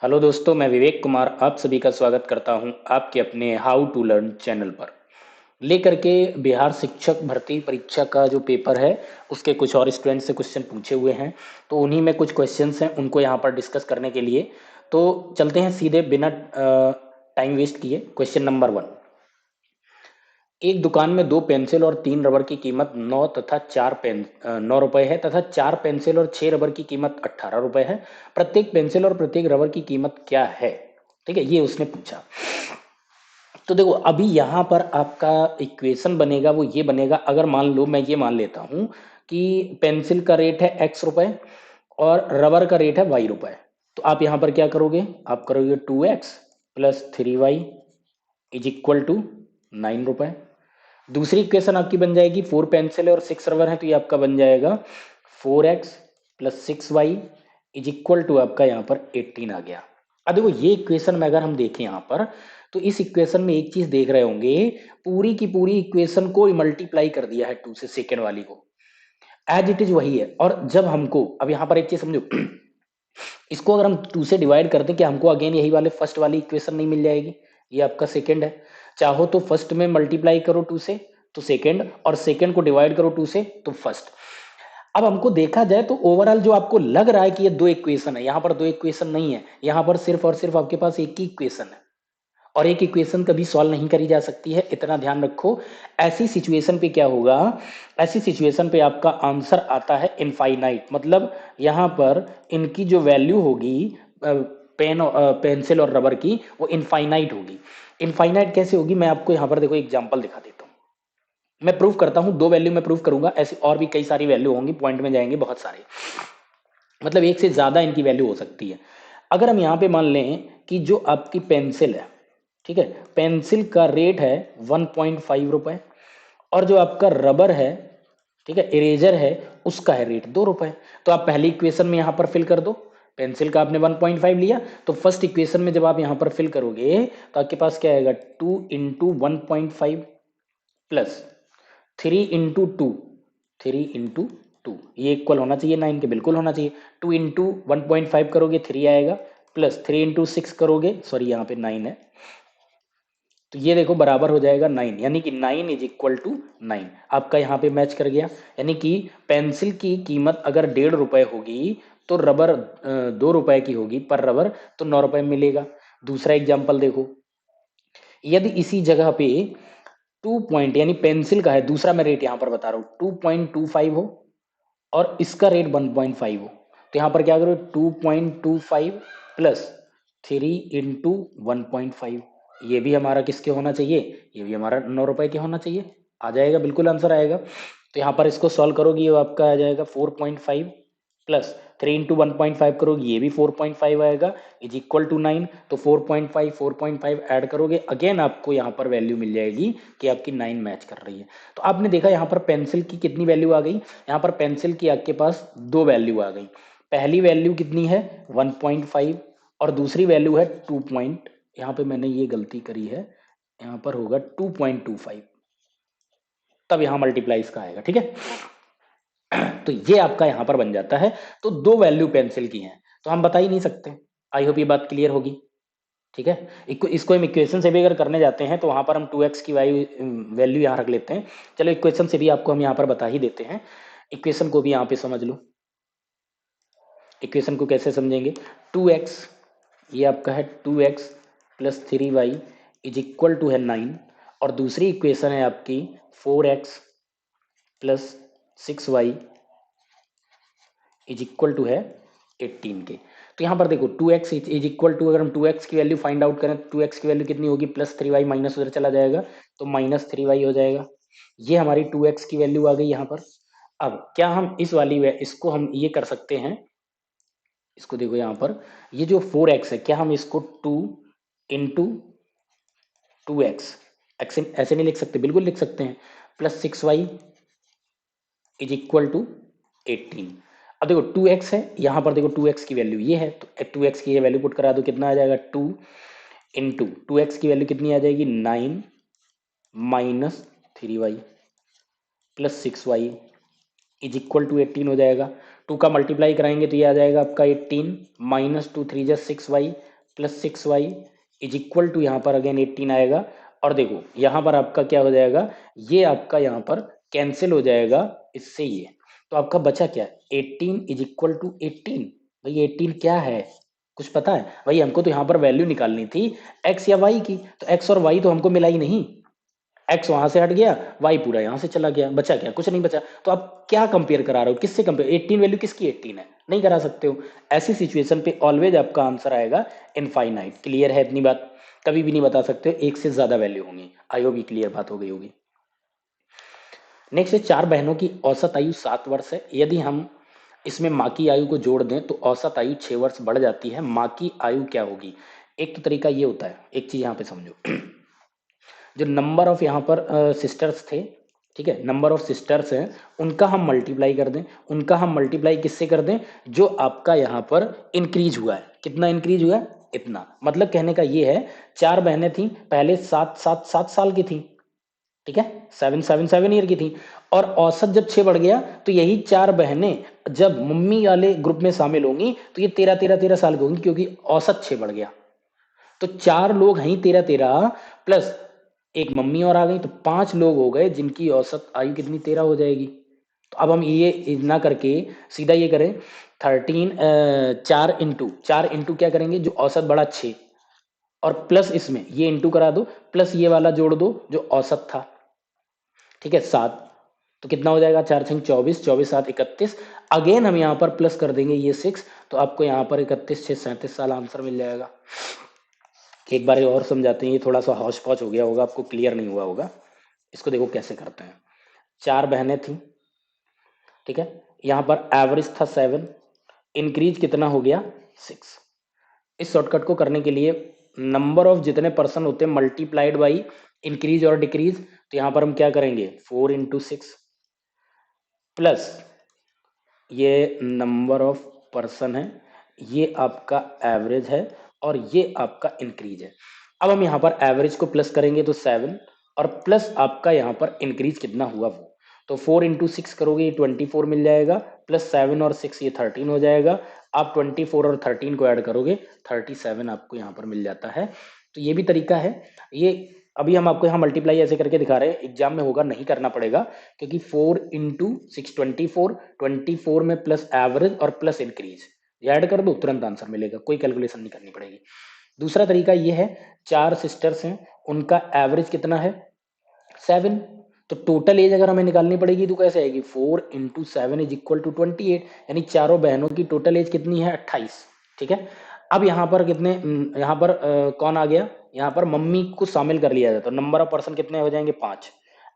Hello दोस्तों, मैं विवेक कुमार आप सभी का स्वागत करता हूं आपके अपने हाउ टू लर्न चैनल पर। लेकर के बिहार शिक्षक भर्ती परीक्षा का जो पेपर है उसके कुछ और स्टूडेंट से क्वेश्चन पूछे हुए हैं, तो उन्हीं में कुछ क्वेश्चंस हैं उनको यहाँ पर डिस्कस करने के लिए। तो चलते हैं सीधे बिना टाइम वेस्ट किए। Question number 1। एक दुकान में 2 पेंसिल और 3 रबर की कीमत 9 तथा 9 रुपए है तथा 4 पेंसिल और 6 रबर की कीमत 18 रुपए है। प्रत्येक पेंसिल और प्रत्येक रबर की कीमत क्या है? ठीक है, ये उसने पूछा। तो देखो, अभी यहाँ पर आपका इक्वेशन बनेगा वो ये बनेगा। अगर मान लो मैं ये मान लेता हूँ कि पेंसिल का रेट है x रुपए और रबर का रेट है y रुपए, तो आप यहाँ पर क्या करोगे? आप करोगे 2x plus 3y is equal to 9 रुपए। दूसरी इक्वेशन आपकी बन जाएगी, 4 पेंसिल और 6 रबर है तो ये आपका बन जाएगा 4x plus 6y is equal to आपका यहाँ पर 18 आ गया। अब देखो, ये इक्वेशन में अगर हम देखें यहाँ पर, तो इस इक्वेशन में एक चीज देख रहे होंगे, पूरी की पूरी इक्वेशन को मल्टीप्लाई कर दिया है 2 से, सेकेंड वाली को एज इट इज वही है। और जब हमको, अब यहाँ पर एक चीज समझो, इसको अगर हम 2 से डिवाइड कर दें, कि हमको अगेन यही वाले फर्स्ट वाली इक्वेशन नहीं मिल जाएगी? ये आपका सेकंड है। चाहो तो फर्स्ट में मल्टीप्लाई करो 2 से तो सेकंड, और सेकंड को डिवाइड करो 2 से तो फर्स्ट। अब हमको देखा जाए तो ओवरऑल जो आपको लग रहा है कि ये 2 इक्वेशन है, यहां पर 2 इक्वेशन नहीं है, यहां पर सिर्फ और सिर्फ आपके पास एक ही इक्वेशन है। और एक इक्वेशन कभी सॉल्व नहीं करी जा सकती है, इतना ध्यान रखो। ऐसी सिचुएशन पे क्या होगा? ऐसी सिचुएशन पे आपका आंसर आता है इनफाइनाइट। मतलब यहां पर इनकी जो वैल्यू होगी, पेंसिल और रबर की, वो इनफाइनाइट होगी। इनफाइनाइट कैसे होगी, मैं आपको यहां पर देखो एग्जांपल दिखा देता हूं। मैं प्रूव करता हूं, 2 वैल्यू मैं प्रूव करूंगा, ऐसी और भी कई सारी वैल्यू होंगी, पॉइंट में जाएंगे बहुत सारे, मतलब एक से ज्यादा इनकी वैल्यू हो सकती है। अगर हम यहाँ पे मान लें कि जो आपकी पेंसिल है, ठीक है, पेंसिल का रेट है 1.5 रुपए, और जो आपका रबर है, ठीक है, इरेजर है, उसका है रेट 2 रुपए। तो आप पहली इक्वेशन में यहाँ पर फिल कर दो। पेंसिल का आपने 1.5 लिया, तो फर्स्ट इक्वेशन में जब आप यहाँ पर फिल करोगे तो आपके पास क्या आएगा? 2 × 1.5 प्लस 3 × 2, 3 × 2, ये इक्वल होना चाहिए 9 के, बिल्कुल होना चाहिए। 2 × 1.5 करोगे 3 आएगा, प्लस 3 × 6 करोगे, सॉरी यहाँ पे 9 है, तो ये देखो बराबर हो जाएगा 9, यानी कि 9 इज इक्वल टू 9। आपका यहाँ पे मैच कर गया। यानी कि पेंसिल की कीमत अगर 1.5 रुपए होगी तो रबर 2 रुपए की होगी पर रबर, तो 9 रुपए मिलेगा। दूसरा एग्जाम्पल देखो, यदि इसी जगह पे 2 यानी पेंसिल का है, दूसरा मैं रेट यहाँ पर बता रहा हूँ, 2.25 हो और इसका रेट 1.5 हो, तो यहाँ पर क्या करो? 2.25 प्लस 3 × 1.5, ये भी हमारा किसके होना चाहिए? ये भी हमारा 9 रुपए के होना चाहिए। आ जाएगा, बिल्कुल आंसर आएगा। तो यहाँ पर इसको सॉल्व करोगे, ये आपका आ जाएगा 4.5 प्लस 3 × 1.5 करोगे, ये भी 4.5 आएगा, इज इक्वल टू 9। तो 4.5 ऐड करोगे, अगेन आपको यहाँ पर वैल्यू मिल जाएगी कि आपकी 9 मैच कर रही है। तो आपने देखा यहाँ पर पेंसिल की कितनी वैल्यू आ गई? यहाँ पर पेंसिल की आपके पास 2 वैल्यू आ गई। पहली वैल्यू कितनी है? 1.5, और दूसरी वैल्यू है 2 पॉइंट, यहाँ पे मैंने ये गलती करी है, यहाँ पर होगा 2.25, तब यहाँ मल्टीप्लाई इसका आएगा, ठीक है। तो ये आपका यहां पर बन जाता है। तो 2 वैल्यू पेंसिल की हैं, तो हम बता ही नहीं सकते। आई होप ये बात क्लियर होगी, ठीक है। इसको हम इक्वेशन से भी अगर करने जाते हैं तो वहां पर हम 2x की वैल्यू यहाँ रख लेते हैं। चलो, इक्वेशन से भी आपको हम यहाँ पर बता ही देते हैं। इक्वेशन को भी यहाँ पे समझ लो। इक्वेशन को कैसे समझेंगे? 2x, ये आपका है 2x plus 3y is equal to है 9, और दूसरी इक्वेशन है आपकी 4x plus 6y is equal to है 18 के। तो यहाँ पर देखो 2x इज इक्वल टू, अगर हम 2x की वैल्यू फाइंड आउट करें तो 2x की वैल्यू कितनी होगी? प्लस 3y, माइनस उधर चला जाएगा तो माइनस 3y हो जाएगा। ये हमारी 2x की वैल्यू आ गई यहाँ पर। अब क्या हम इस वाली इसको हम ये कर सकते हैं, इसको देखो यहाँ पर, ये जो 4x है, क्या हम इसको 2 इंटू 2x, ऐसे नहीं लिख सकते? बिल्कुल लिख सकते हैं, plus 6y is equal to 18। अब देखो 2x है, यहाँ पर देखो 2x की वैल्यू ये है, तो 2x की ये वैल्यू पुट करा दो, कितना आ जाएगा? 2 इंटू 2x की वैल्यू कितनी आ जाएगी? 9 minus 3y plus 6y is equal to 18 हो जाएगा। 2 का मल्टीप्लाई कराएंगे तो ये आ जाएगा आपका 18 माइनस 2 3 जा 6y plus 6y is equal to यहाँ पर अगेन 18 आएगा। और देखो यहाँ पर आपका क्या हो जाएगा, ये आपका यहाँ पर कैंसिल हो जाएगा इससे ये, तो आपका बचा क्या, 18 इज इक्वल टू 18। भाई 18 क्या है, कुछ पता है भाई? हमको तो यहाँ पर वैल्यू निकालनी थी x या y की, तो x और y तो हमको मिला ही नहीं, x वहां से हट गया, y पूरा यहाँ से चला गया, बचा क्या, कुछ नहीं बचा। तो आप क्या कंपेयर करा रहे हो, किससे कंपेयर, 18 वैल्यू किसकी 18 है, नहीं करा सकते हो। ऐसी सिचुएशन पे ऑलवेज आपका आंसर आएगा इनफाइनाइट। क्लियर है इतनी बात? कभी भी नहीं बता सकते हो एक से ज्यादा वैल्यू होंगी। आई होप ये क्लियर बात हो गई होगी। नेक्स्ट है, चार बहनों की औसत आयु 7 वर्ष है। यदि हम इसमें माँ की आयु को जोड़ दें तो औसत आयु 6 वर्ष बढ़ जाती है। माँ की आयु क्या होगी? एक तो तरीका ये होता है, एक चीज यहाँ पे समझो, जो नंबर ऑफ यहाँ पर सिस्टर्स थे, ठीक है, नंबर ऑफ सिस्टर्स हैं, उनका हम मल्टीप्लाई कर दें। उनका हम मल्टीप्लाई किससे कर दें, जो आपका यहाँ पर इंक्रीज हुआ है। कितना इंक्रीज हुआ है? इतना। मतलब कहने का ये है, चार बहनें थी पहले 7 7 7 7 साल की थी, ठीक है, 7 7 7 ईयर की थी, और औसत जब 6 बढ़ गया तो यही चार बहनें जब मम्मी वाले ग्रुप में शामिल होंगी तो ये 13 13 13 साल की होंगी, क्योंकि औसत 6 बढ़ गया। तो चार लोग हैं 13 13 प्लस एक मम्मी और आ गई, तो 5 लोग हो गए जिनकी औसत आयु कितनी, 13 हो जाएगी। तो अब हम ये ना करके सीधा ये करें, 13 4 इंटू क्या करेंगे, जो औसत बढ़ा 6, और प्लस इसमें ये इंटू करा दो, प्लस ये वाला जोड़ दो जो औसत था, ठीक है, 7। तो कितना हो जाएगा, 4 6 24, 24 7 31। अगेन हम यहाँ पर प्लस कर देंगे ये 6, तो आपको यहाँ पर 31 6 37 साल आंसर मिल जाएगा। एक बार और समझाते हैं, ये थोड़ा सा हौच पौच हो गया होगा, आपको क्लियर नहीं हुआ होगा। इसको देखो कैसे करते हैं। चार बहनें थी, ठीक है, यहाँ पर एवरेज था 7, इंक्रीज कितना हो गया 6। इस शॉर्टकट को करने के लिए नंबर ऑफ जितने पर्सन होते हैं मल्टीप्लाइड बाई इंक्रीज और डिक्रीज, तो यहाँ पर हम क्या करेंगे, 4 × 6 प्लस ये नंबर ऑफ पर्सन है, ये आपका एवरेज है, और ये आपका इंक्रीज है। अब हम यहाँ पर एवरेज को प्लस करेंगे तो 7, और प्लस आपका यहाँ पर इंक्रीज कितना हुआ वो, तो 4 × 6 करोगे ये 24 मिल जाएगा, प्लस 7 और 6 ये 13 हो जाएगा। आप 24 और 13 को ऐड करोगे 37 आपको यहाँ पर मिल जाता है। तो ये भी तरीका है। ये अभी हम आपको यहाँ मल्टीप्लाई ऐसे करके दिखा रहे हैं, एग्जाम में होगा नहीं करना पड़ेगा, क्योंकि 4 × 6 24, 24 में प्लस एवरेज और प्लस इंक्रीज ये ऐड कर दो, तुरंत आंसर मिलेगा, कोई कैलकुलेशन नहीं करनी पड़ेगी। दूसरा तरीका ये है, चार सिस्टर्स हैं, उनका एवरेज कितना है 7, तो टोटल एज अगर हमें निकालनी पड़ेगी तो कैसे आएगी, 4 × 7 इज इक्वल टू 28, यानी चारों बहनों की टोटल एज कितनी है 28, ठीक है। अब यहाँ पर कितने, यहाँ पर कौन आ गया, यहाँ पर मम्मी को शामिल कर लिया जाता है, तो नंबर ऑफ पर्सन कितने हो जाएंगे 5।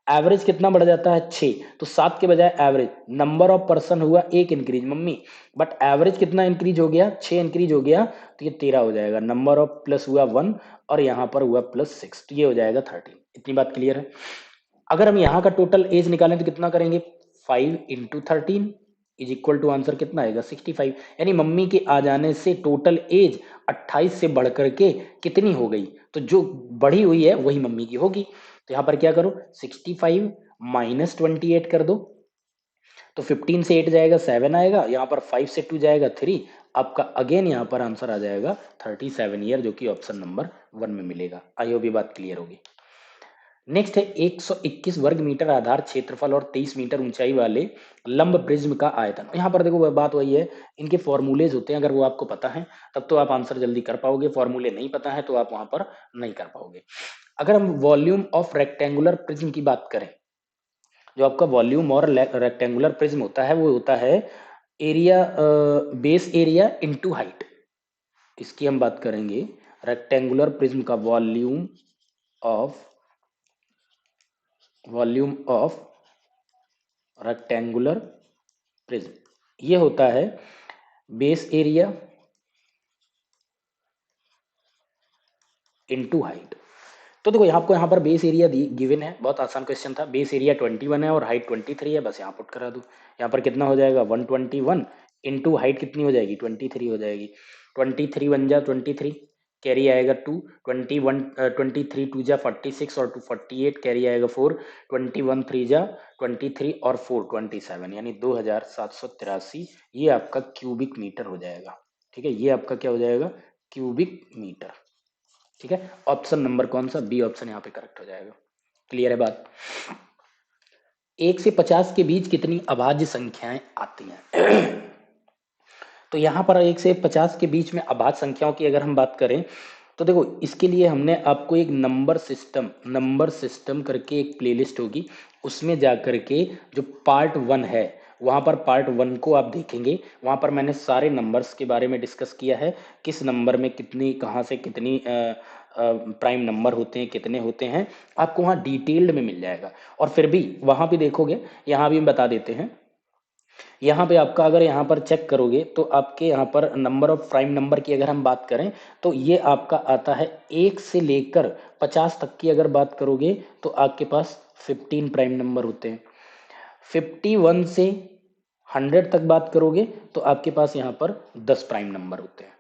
एवरेज कितना बढ़ जाता है 6, तो 7 के बजाय एवरेज, नंबर ऑफ पर्सन हुआ एक इंक्रीज मम्मी, बट एवरेज कितना इंक्रीज हो गया 6 इंक्रीज हो गया, तो ये 13 हो जाएगा। नंबर ऑफ प्लस हुआ 1, और यहाँ पर हुआ प्लस 6, तो ये हो जाएगा 13। इतनी बात क्लियर है? अगर हम यहाँ का टोटल एज निकालें तो कितना करेंगे, 5 × 13 इज इक्वल टू आंसर कितना आएगा 65, यानी मम्मी के आ जाने से टोटल एज 28 से बढ़ करके कितनी हो गई, तो जो बढ़ी हुई है वही मम्मी की होगी। तो यहाँ पर क्या करो, 65 माइनस 28 कर दो, तो 15 से 8 जाएगा 7 आएगा, यहाँ पर 5 से 2 जाएगा 3, आपका अगेन यहाँ पर आंसर आ जाएगा 37 ईयर, जो कि ऑप्शन नंबर 1 में मिलेगा। आई होप ये बात क्लियर होगी। नेक्स्ट है, 121 वर्ग मीटर आधार क्षेत्रफल और 23 मीटर ऊंचाई वाले लंब प्रिज्म का आयतन। यहाँ पर देखो वह बात वही है, इनके फॉर्मूलेज होते हैं, अगर वो आपको पता है तब तो आप आंसर जल्दी कर पाओगे, फॉर्मूले नहीं पता है तो आप वहां पर नहीं कर पाओगे। अगर हम वॉल्यूम ऑफ रेक्टेंगुलर प्रिज्म की बात करें, जो आपका वॉल्यूम और रेक्टेंगुलर प्रिज्म होता है वो होता है area, base area into height. इसकी हम बात करेंगे, रेक्टेंगुलर प्रिज्म का वॉल्यूम ऑफ रेक्टेंगुलर प्रिज्म ये होता है बेस एरिया इनटू हाइट। तो देखो आपको यहाँ पर बेस एरिया गिवन है, बहुत आसान क्वेश्चन था, बेस एरिया 21 है और हाइट 23 है, बस यहाँ पुट करा दो। यहाँ पर कितना हो जाएगा 121 इंटू हाइट कितनी हो जाएगी 23 हो जाएगी, 23 1 जा 23, कैरी आएगा 2, 21 23 2 जा 46 और 2 48, कैरी आएगा 4, 21 3 जा 23 और 4 27, यानी 2783, ये आपका क्यूबिक मीटर हो जाएगा। ठीक है, ये आपका क्या हो जाएगा क्यूबिक मीटर। ठीक है, ऑप्शन नंबर कौन सा, बी ऑप्शन यहाँ पे करेक्ट हो जाएगा। क्लियर है बात। 1 से 50 के बीच कितनी अभाज्य संख्याएं आती हैं? तो यहाँ पर 1 से 50 के बीच में अभाज्य संख्याओं की अगर हम बात करें तो देखो, इसके लिए हमने आपको एक नंबर सिस्टम करके एक प्लेलिस्ट होगी, उसमें जा करके जो पार्ट 1 है वहाँ पर पार्ट 1 को आप देखेंगे। वहाँ पर मैंने सारे नंबर्स के बारे में डिस्कस किया है, किस नंबर में कितनी, कहाँ से कितनी प्राइम नंबर होते हैं, कितने होते हैं, आपको वहाँ डिटेल्ड में मिल जाएगा। और फिर भी वहाँ भी देखोगे, यहाँ भी हम बता देते हैं। यहाँ पे आपका अगर यहाँ पर चेक करोगे तो आपके यहाँ पर नंबर ऑफ प्राइम नंबर की अगर हम बात करें तो ये आपका आता है 1 से लेकर 50 तक की अगर बात करोगे तो आपके पास 15 प्राइम नंबर होते हैं। 51 से 100 तक बात करोगे तो आपके पास यहाँ पर 10 प्राइम नंबर होते हैं।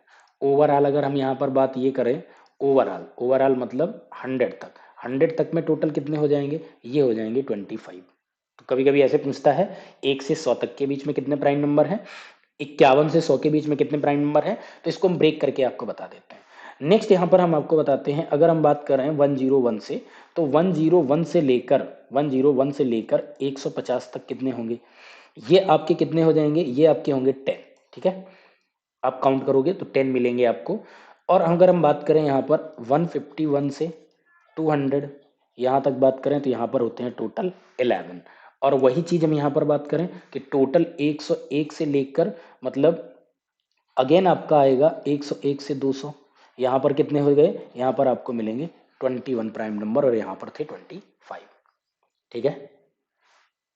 ओवरऑल अगर हम यहाँ पर बात ये करें, ओवरऑल मतलब 100 तक में टोटल कितने हो जाएंगे, ये हो जाएंगे 25। तो कभी कभी ऐसे पूछता है 1 से 100 तक के बीच में कितने प्राइम नंबर हैं, 51 से 100 के बीच में कितने प्राइम नंबर हैं, तो इसको हम ब्रेक करके आपको बता देते हैं। नेक्स्ट यहाँ पर हम आपको बताते हैं, अगर हम बात कर रहे हैं 101 से, तो 101 से लेकर 150 तक कितने होंगे, ये आपके कितने हो जाएंगे, ये आपके होंगे 10। ठीक है, आप काउंट करोगे तो 10 मिलेंगे आपको। और अगर हम बात करें यहाँ पर 151 से 200 यहाँ तक बात करें तो यहाँ पर होते हैं टोटल 11। और वही चीज हम यहाँ पर बात करें कि टोटल 101 से लेकर मतलब अगेन आपका आएगा 101 से 200, यहाँ पर कितने हो गए, यहाँ पर आपको मिलेंगे 21 प्राइम नंबर और यहाँ पर थे 25। ठीक है,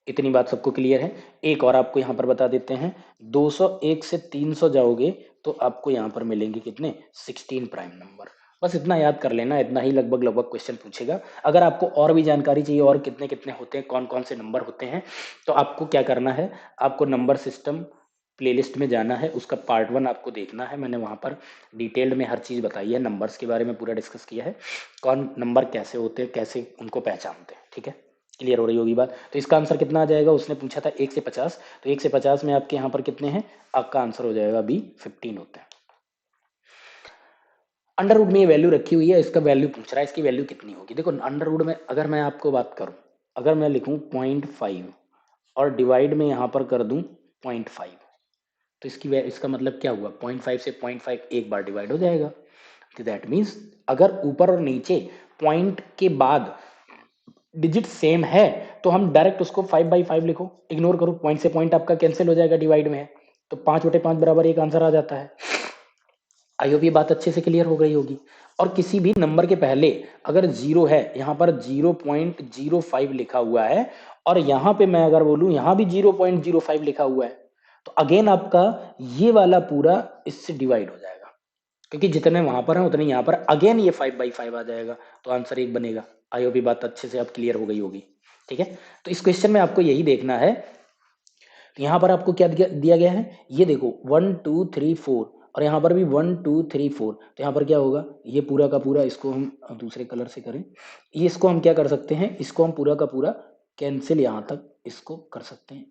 इतनी बात सबको क्लियर है। एक और आपको यहाँ पर बता देते हैं, 201 से 300 जाओगे तो आपको यहाँ पर मिलेंगे कितने, 16 प्राइम नंबर। बस इतना याद कर लेना, इतना ही लगभग क्वेश्चन पूछेगा। अगर आपको और भी जानकारी चाहिए और कितने कितने होते हैं, कौन कौन से नंबर होते हैं, तो आपको क्या करना है, आपको नंबर सिस्टम प्लेलिस्ट में जाना है, उसका पार्ट 1 आपको देखना है। मैंने वहाँ पर डिटेल्ड में हर चीज़ बताई है, नंबर्स के बारे में पूरा डिस्कस किया है, कौन नंबर कैसे होते हैं, कैसे उनको पहचानते हैं। ठीक है, क्लियर हो रही होगी बात। तो इसका आंसर कितना आ जाएगा, उसने पूछा था 1 से 50, तो 1 से 50 में आपके यहाँ पर कितने हैं, आपका आंसर हो जाएगा बी 15 होते हैं। अंडर रूट में ये वैल्यू रखी हुई है, इसका वैल्यू पूछ रहा है, इसकी वैल्यू कितनी होगी। देखो अंडर रूट में अगर मैं आपको बात करूं, अगर मैं लिखूं 0.5 और डिवाइड में यहाँ पर कर दूं 0.5, तो इसका मतलब क्या हुआ, 0.5 से 0.5 एक बार डिवाइड हो जाएगा। तो दैट मीन्स अगर ऊपर और नीचे पॉइंट के बाद डिजिट सेम है तो हम डायरेक्ट उसको 5/5 लिखो, इग्नोर करो, पॉइंट से पॉइंट आपका कैंसिल हो जाएगा, डिवाइड में है तो 5/5 बराबर एक आंसर आ जाता है। आई होप ये बात अच्छे से क्लियर हो गई होगी। और किसी भी नंबर के पहले अगर जीरो है, यहाँ पर 0.05 लिखा हुआ है, और यहाँ पे मैं अगर बोलूँ यहाँ भी 0.05 लिखा हुआ है, तो अगेन आपका ये वाला पूरा इससे डिवाइड हो जाएगा, क्योंकि जितने वहां पर है उतने यहाँ पर अगेन ये 5/5 आ जाएगा, तो आंसर एक बनेगा। आई होप ये बात अच्छे से अब क्लियर हो गई होगी। ठीक है, तो इस क्वेश्चन में आपको यही देखना है। तो यहाँ पर आपको क्या दिया गया है, ये देखो 1 2 3 4, और यहाँ पर भी 1 2 3 4, तो यहाँ पर क्या होगा, ये पूरा का पूरा, इसको हम दूसरे कलर से करें, ये इसको हम क्या कर सकते हैं, इसको हम पूरा का पूरा कैंसिल यहाँ तक इसको कर सकते हैं।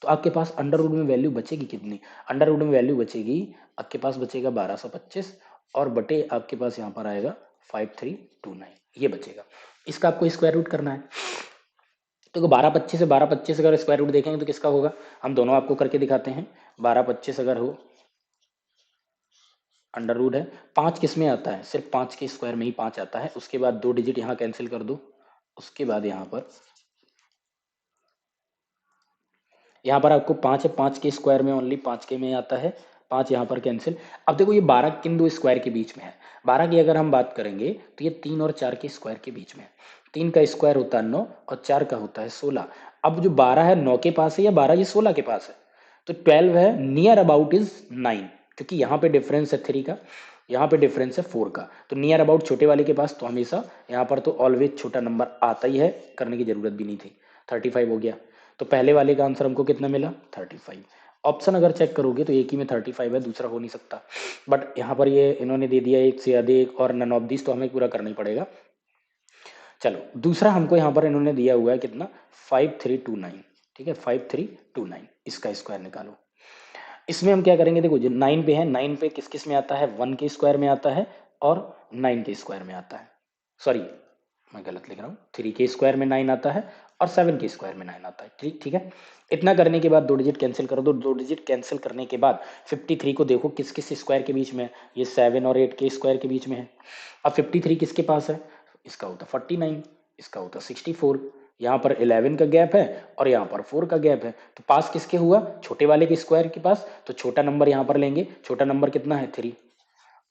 तो आपके पास अंडर रूट में वैल्यू बचेगी कितनी, अंडर रूट में वैल्यू बचेगी, आपके पास बचेगा 1225, और बटे आपके पास यहाँ पर आएगा 5329, ये बचेगा। इसका आपको स्क्वायर रूट करना है। तो 1225 अगर स्क्वायर रूट देखेंगे तो किसका होगा, हम दोनों आपको करके दिखाते हैं। 1225 अगर हो, अंडर रूट है, 5 किस में आता है, सिर्फ 5 के स्क्वायर में ही 5 आता है, उसके बाद 2 डिजिट यहाँ कैंसिल कर दो, उसके बाद यहाँ पर आपको 5 है, 5 के स्क्वायर में ओनली 5 के में आता है, 5 यहाँ पर कैंसिल। अब देखो ये 12 किन दो स्क्वायर के बीच में है, 12 की अगर हम बात करेंगे तो ये 3 और 4 के स्क्वायर के बीच में है। 3 का स्क्वायर होता है 9 और 4 का होता है 16। अब जो 12 है 9 के पास है या 12 ये 16 के पास है, तो 12 है नियर अबाउट इज 9, क्योंकि यहाँ पे डिफरेंस है 3 का, यहाँ पे डिफरेंस है 4 का, तो नियर अबाउट छोटे वाले के पास तो हमेशा यहाँ पर तो ऑलवेज छोटा नंबर आता ही है, करने की जरूरत भी नहीं थी। 35 हो गया, तो पहले वाले का आंसर हमको कितना मिला, 35। ऑप्शन अगर चेक करोगे तो एक ही में 35 है, दूसरा हो नहीं सकता, बट यहाँ पर ये इन्होंने दे दिया एक से अधिक और नन ऑफ दिस, तो हमें पूरा करना ही पड़ेगा। चलो दूसरा हमको यहाँ पर इन्होंने दिया हुआ है कितना, 5329। ठीक है, 5329, इसका स्क्वायर निकालो। इसमें हम क्या करेंगे, देखो जो 9 पे है, 9 पे किस किस में आता है, 1 के स्क्वायर में आता है और 9 के स्क्वायर में आता है। सॉरी, मैं गलत लिख रहा हूँ, 3 के स्क्वायर में 9 आता है और 7 के स्क्वायर में 9 आता है। ठीक ठीक है। इतना करने के बाद दो डिजिट कैंसिल कर दो, दो डिजिट कैंसिल करने के बाद 53 को देखो किस किस स्क्वायर के बीच में है, ये 7 और 8 के स्क्वायर के बीच में है। अब 53 किसके पास है, इसका होता 49, इसका होता 64, यहाँ पर 11 का गैप है और यहाँ पर 4 का गैप है, तो पास किसके हुआ, छोटे वाले के स्क्वायर के पास, तो छोटा नंबर यहाँ पर लेंगे, छोटा नंबर कितना है 3,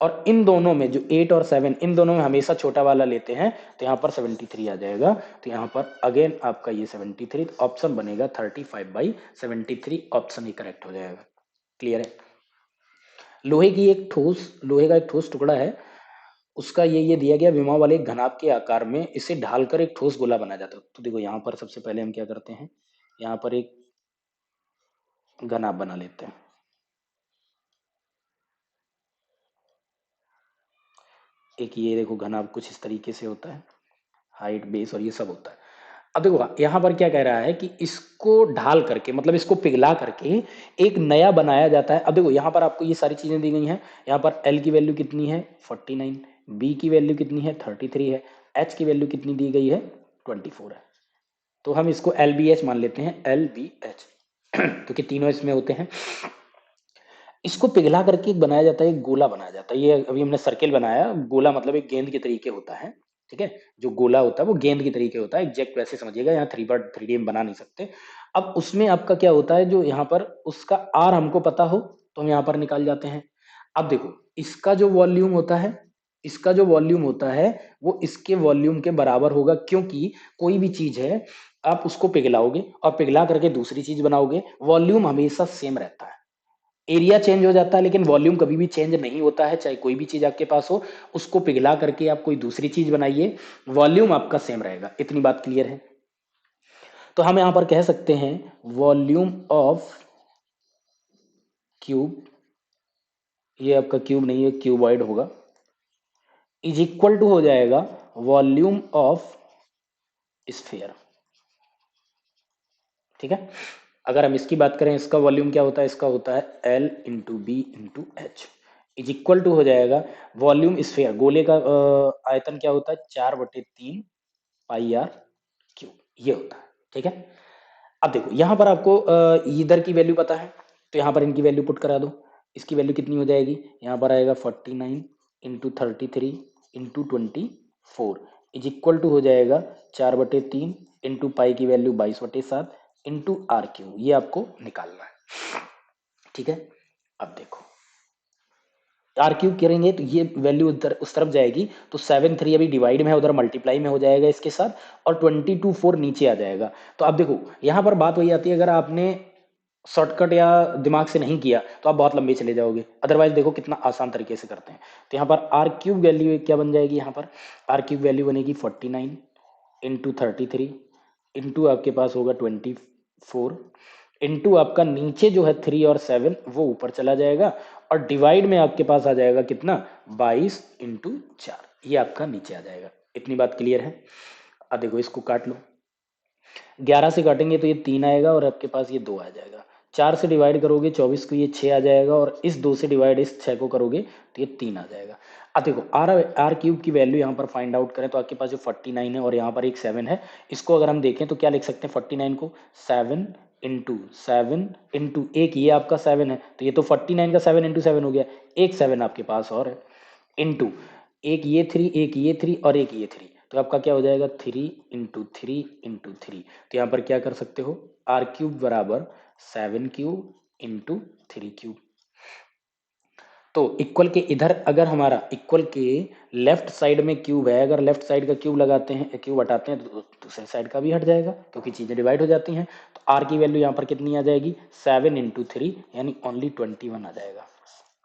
और इन दोनों में जो 8 और 7 इन दोनों में हमेशा छोटा वाला लेते हैं, तो यहाँ पर 73 आ जाएगा। तो यहाँ पर अगेन आपका ये 73, ऑप्शन बनेगा 35/73, ऑप्शन ही करेक्ट हो जाएगा। क्लियर है। लोहे का एक ठोस टुकड़ा है, उसका ये दिया गया विमा वाले एक घनाभ के आकार में, इसे ढालकर एक ठोस गोला बना जाता है। तो देखो यहाँ पर सबसे पहले हम क्या करते हैं, यहाँ पर एक घनाभ बना लेते हैं। एक ये देखो घनाभ कुछ इस तरीके से होता है, हाइट बेस और ये सब होता है। अब देखो यहाँ पर क्या कह रहा है कि इसको ढाल करके, मतलब इसको पिघला करके एक नया बनाया जाता है। अब देखो यहाँ पर आपको ये सारी चीजें दी गई हैं, यहाँ पर एल की वैल्यू कितनी है 49, बी की वैल्यू कितनी है 33 है, एच की वैल्यू कितनी दी गई है 24 है। तो हम इसको एल बी एच मान लेते हैं, एल बी एच क्योंकि तीनों इसमें होते हैं। इसको पिघला करके एक बनाया जाता है, एक गोला बनाया जाता है। ये अभी हमने सर्किल बनाया, गोला मतलब एक गेंद के तरीके होता है। ठीक है, जो गोला होता है वो गेंद के तरीके होता है, एग्जैक्ट वैसे समझिएगा, यहाँ 3D में बना नहीं सकते। अब उसमें आपका क्या होता है, जो यहाँ पर उसका आर हमको पता हो तो हम यहाँ पर निकाल जाते हैं। अब देखो इसका जो वॉल्यूम होता है, इसका जो वॉल्यूम होता है वो इसके वॉल्यूम के बराबर होगा, क्योंकि कोई भी चीज है आप उसको पिघलाओगे और पिघला करके दूसरी चीज बनाओगे, वॉल्यूम हमेशा सेम रहता है। एरिया चेंज हो जाता है लेकिन वॉल्यूम कभी भी चेंज नहीं होता है, चाहे कोई भी चीज आपके पास हो, उसको पिघला करके आप कोई दूसरी चीज बनाइए, वॉल्यूम आपका सेम रहेगा। इतनी बात क्लियर है। तो हम यहां पर कह सकते हैं वॉल्यूम ऑफ क्यूब, ये आपका क्यूब नहीं है क्यूबॉइड होगा, इज इक्वल टू हो जाएगा वॉल्यूम ऑफ स्फीयर। ठीक है। अगर हम इसकी बात करें, इसका वॉल्यूम क्या होता है, इसका होता है L into B into H, is equal to हो जाएगा वॉल्यूम स्फीयर, गोले का आयतन क्या होता है 4/3 पाई आर क्यूब, ये होता है। ठीक है। अब देखो यहाँ पर आपको इधर की वैल्यू पता है, तो यहाँ पर इनकी वैल्यू पुट करा दो। इसकी वैल्यू कितनी हो जाएगी, यहाँ पर आएगा 49 into 33 into 24 is equal to हो जाएगा 4/3 इंटू पाई की वैल्यू 22/7 इंटू आर क्यू, ये आपको निकालना है। ठीक है। अब देखो आर क्यूब करेंगे तो ये वैल्यू उधर उस तरफ जाएगी, तो 7 3 अभी डिवाइड में है, उधर मल्टीप्लाई में हो जाएगा इसके साथ, और 22 4 नीचे आ जाएगा। तो अब देखो यहाँ पर बात वही आती है, अगर आपने शॉर्टकट या दिमाग से नहीं किया तो आप बहुत लंबे चले जाओगे, अदरवाइज देखो कितना आसान तरीके से करते हैं। तो यहाँ पर आर क्यूब वैल्यू क्या बन जाएगी, यहाँ पर आर क्यूब वैल्यू बनेगी 49 इंटू 33 इंटू आपके पास होगा 24 इंटू आपका नीचे जो है 3 और 7 वो ऊपर चला जाएगा, और डिवाइड में आपके पास आ जाएगा कितना 22 इंटू 4, ये आपका नीचे आ जाएगा। इतनी बात क्लियर है। अब देखो इसको काट लो, 11 से काटेंगे तो ये 3 आएगा और आपके पास ये 2 आ जाएगा, 4 से डिवाइड करोगे 24 को ये 6 आ जाएगा, और इस 2 से डिवाइड इस 6 को करोगे तो ये 3 आ जाएगा। अब देखो आर आर क्यूब की वैल्यू यहाँ पर फाइंड आउट करें तो आपके पास जो 49 है और यहाँ पर एक 7 है, इसको अगर हम देखें तो क्या लिख सकते हैं 49 को 7 इंटू एक ये आपका 7 है, तो ये तो 49 का 7 इंटू 7 हो गया, एक 7 आपके पास और है, इंटू एक ये 3 एक ये 3 और एक ये 3, तो आपका क्या हो जाएगा 3 इंटू 3 तो यहाँ पर क्या कर सकते हो आर क्यूब बराबर 7 क्यूब इंटू 3 क्यूब। तो इक्वल के इधर अगर हमारा इक्वल के लेफ्ट साइड में क्यूब है, अगर लेफ्ट साइड का क्यूब लगाते हैं, क्यूब हटाते हैं तो दूसरे साइड का भी हट जाएगा, क्योंकि चीजें डिवाइड हो जाती हैं। तो आर की वैल्यू यहाँ पर कितनी आ जाएगी 7 इंटू 3 यानी ओनली 21 आ जाएगा,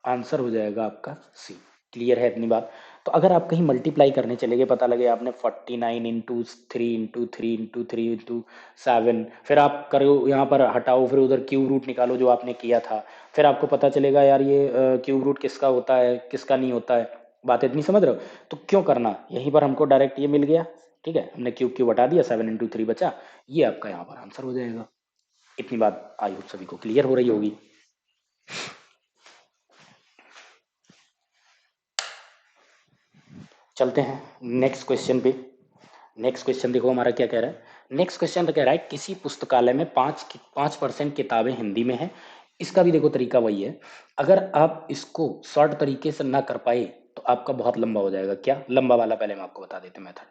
आंसर हो जाएगा आपका सी। क्लियर है इतनी बात। तो अगर आप कहीं मल्टीप्लाई करने चले गए, पता लगे आपने 49 इंटू 3 इंटू 3 इंटू 3 इंटू 7, फिर आप करो यहाँ पर हटाओ, फिर उधर क्यूब रूट निकालो जो आपने किया था, फिर आपको पता चलेगा यार ये क्यूब रूट किसका होता है किसका नहीं होता है, बात इतनी समझ रहे हो। तो क्यों करना, यहीं पर हमको डायरेक्ट ये मिल गया। ठीक है, हमने क्यूब क्यूब हटा दिया, 7 इंटू 3 बचा, ये आपका यहाँ पर आंसर हो जाएगा। इतनी बात आई होप सभी को क्लियर हो रही होगी। चलते हैं नेक्स्ट क्वेश्चन पे। नेक्स्ट क्वेश्चन देखो हमारा क्या कह रहा है। नेक्स्ट क्वेश्चन तो कह रहा है किसी पुस्तकालय में 5% किताबें हिंदी में हैं। इसका भी देखो तरीका वही है। अगर आप इसको शॉर्ट तरीके से ना कर पाए तो आपका बहुत लंबा हो जाएगा। क्या लंबा वाला पहले हम आपको बता देते हैं मेथड।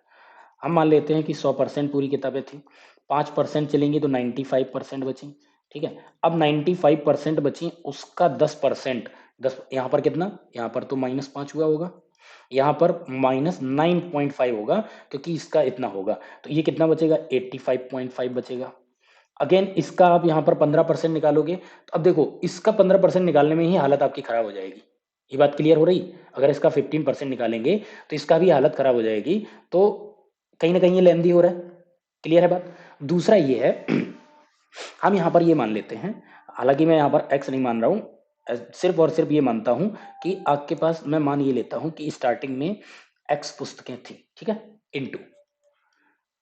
हम मान लेते हैं कि 100% पूरी किताबें थी, 5% चलेंगी तो 95% बची। ठीक है, अब 95% बची, उसका 10%, 10 यहाँ पर कितना, यहाँ पर तो -5 हुआ होगा, यहाँ पर -9.5 होगा, क्योंकि इसका इतना होगा, तो ये कितना बचेगा, 85.5 बचेगा। अगेन इसका आप यहाँ पर 15% निकालोगे, तो अब देखो इसका 15% निकालने में ही हालत आपकी खराब हो जाएगी। ये बात क्लियर हो रही। अगर इसका 15% निकालेंगे तो इसका भी हालत खराब हो जाएगी। तो कहीं ना कहीं ये लेंदी हो रहा है। क्लियर है बात। दूसरा ये है हम यहाँ पर ये मान लेते हैं, हालांकि मैं यहाँ पर x नहीं मान रहा हूँ, सिर्फ और सिर्फ ये मानता हूँ कि आपके पास, मैं मान ये लेता हूँ कि स्टार्टिंग में x पुस्तकें थी, ठीक है, इनटू,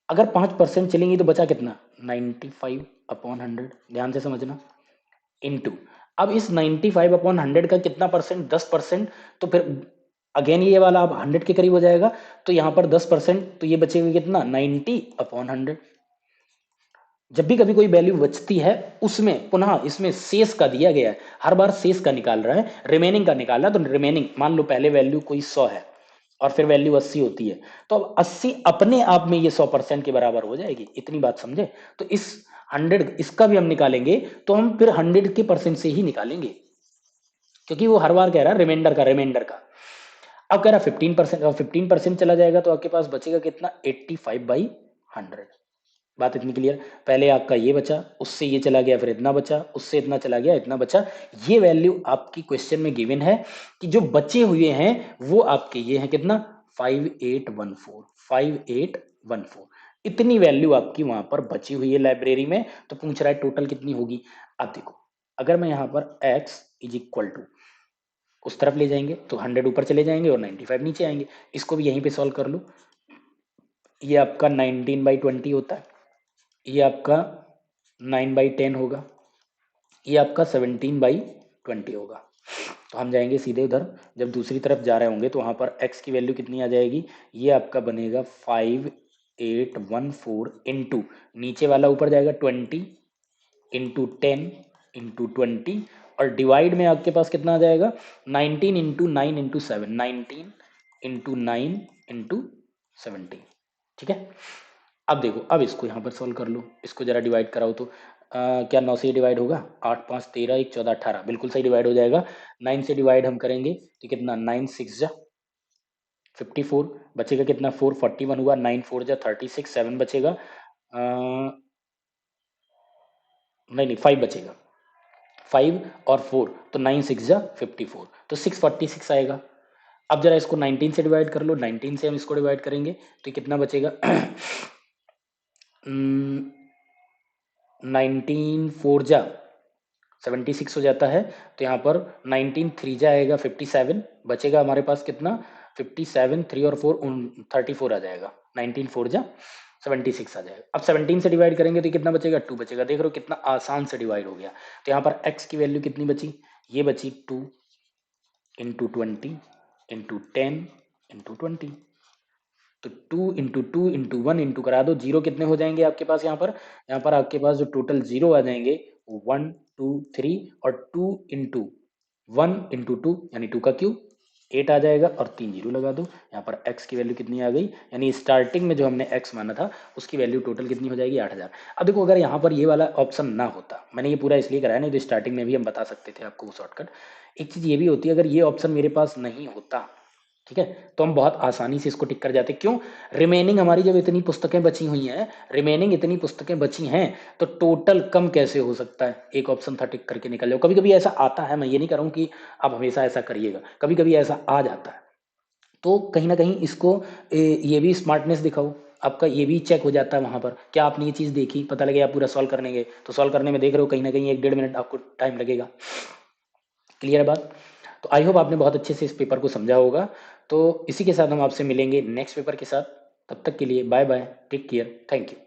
अगर 5% चलेंगी तो बचा कितना, 95/100, ध्यान से समझना, इनटू, अब इस 95/100 का कितना परसेंट, 10%, तो फिर अगेन ये वाला अब 100 के करीब हो जाएगा, तो यहाँ पर 10%, तो ये बचेगा कितना, 90/100। जब भी कभी कोई वैल्यू बचती है उसमें पुनः इसमें शेष का दिया गया है, हर बार शेष का निकाल रहा है, रिमेनिंग का निकाल रहा है, तो रिमेनिंग मान लो पहले वैल्यू कोई 100 है और फिर वैल्यू 80 होती है, तो अब 80 अपने आप में ये 100% के बराबर हो जाएगी। इतनी बात समझे। तो इस 100 इसका भी हम निकालेंगे तो हम फिर 100 के परसेंट से ही निकालेंगे, क्योंकि वो हर बार कह रहा है रिमाइंडर का। अब कह रहा 15%, 15% चला जाएगा तो आपके पास बचेगा कितना, 85/100। बात इतनी क्लियर। पहले आपका ये बचा, उससे ये चला गया, फिर इतना बचा, उससे इतना चला गया, इतना बचा। ये वैल्यू आपकी क्वेश्चन में गिवन है कि जो बचे हुए हैं वो आपके ये हैं कितना, 5814, 5814। इतनी वैल्यू आपकी वहां पर बची हुई है लाइब्रेरी में। तो पूछ रहा है टोटल कितनी होगी। अब देखो, अगर मैं यहाँ पर x इज इक्वल टू उस तरफ ले जाएंगे तो 100 ऊपर चले जाएंगे और 95 नीचे आएंगे। इसको भी यहीं पे सॉल्व कर लो। ये आपका 19/20 होता है, ये आपका 9/10 होगा, ये आपका 17/20 होगा। तो हम जाएंगे सीधे उधर, जब दूसरी तरफ जा रहे होंगे तो वहां पर x की वैल्यू कितनी आ जाएगी, ये आपका बनेगा 5814 इंटू, नीचे वाला ऊपर जाएगा 20 इंटू 10 इंटू 20, और डिवाइड में आपके पास कितना आ जाएगा, 19 इंटू 9 इंटू 7, 19 इंटू 9 इंटू 17। ठीक है। अब देखो, अब इसको यहाँ पर सॉल्व कर लो, इसको जरा डिवाइड कराओ तो क्या 9 से डिवाइड होगा, 8 5 13 1 14 18, बिल्कुल सही डिवाइड हो जाएगा। 9 से डिवाइड हम करेंगे तो कितना, 9 6 जा 54, बचेगा कितना 4, 41 हुआ, 9 4 जा 36, 7 बचेगा, नहीं नहीं 5 बचेगा, 5 और 4, तो 9 6 जा 54, तो 646 आएगा। अब जरा इसको 19 से डिवाइड कर लो, 19 से हम इसको डिवाइड करेंगे तो कितना बचेगा 19 4 जा 76 हो जाता है, तो यहाँ पर 19 3 जा आएगा 57, बचेगा हमारे पास कितना 57, 3 और 4 34 आ जाएगा, 19 4 जा 76 आ जाएगा। अब 17 से डिवाइड करेंगे तो कितना बचेगा, 2 बचेगा। देख रहे हो कितना आसान से डिवाइड हो गया। तो यहाँ पर x की वैल्यू कितनी बची, ये बची 2 इंटू 20 इंटू 10 इंटू 20, तो 2 इंटू 2 इंटू 1 इंटू करा दो, जीरो कितने हो जाएंगे आपके पास, यहाँ पर आपके पास जो टोटल जीरो आ जाएंगे 1 2 3, और 2 इंटू 1 इंटू 2 यानी 2 का क्यूब 8 आ जाएगा, और 3 जीरो लगा दो। यहाँ पर x की वैल्यू कितनी आ गई, यानी स्टार्टिंग में जो हमने x माना था उसकी वैल्यू टोटल कितनी हो जाएगी, 8000। अब देखो, अगर यहाँ पर ये वाला ऑप्शन ना होता, मैंने ये पूरा इसलिए कराया, नहीं तो स्टार्टिंग में भी हम बता सकते थे आपको शॉर्टकट। एक चीज़ ये भी होती है, अगर ये ऑप्शन मेरे पास नहीं होता, ठीक है, तो हम बहुत आसानी से इसको टिक कर जाते। क्यों, रिमेनिंग हमारी जब इतनी पुस्तकें बची हुई हैं, रिमेनिंग इतनी पुस्तकें बची हैं, तो टोटल कम कैसे हो सकता है, एक ऑप्शन था टिक करके निकल जाओ। कभी कभी ऐसा आता है, मैं ये नहीं कर रहा हूं कि आप हमेशा ऐसा करिएगा, कभी कभी ऐसा आ जाता है। तो कहीं ना कहीं इसको ये भी स्मार्टनेस दिखाओ, आपका ये भी चेक हो जाता है वहां पर, क्या आपने ये चीज देखी, पता लगे आप पूरा सॉल्व करने गए तो सॉल्व करने में देख रहे हो कहीं ना कहीं 1 1.5 मिनट आपको टाइम लगेगा। क्लियर है बात। तो आई होप आपने बहुत अच्छे से इस पेपर को समझा होगा। तो इसी के साथ हम आपसे मिलेंगे नेक्स्ट पेपर के साथ। तब तक के लिए bye bye, take care, thank you.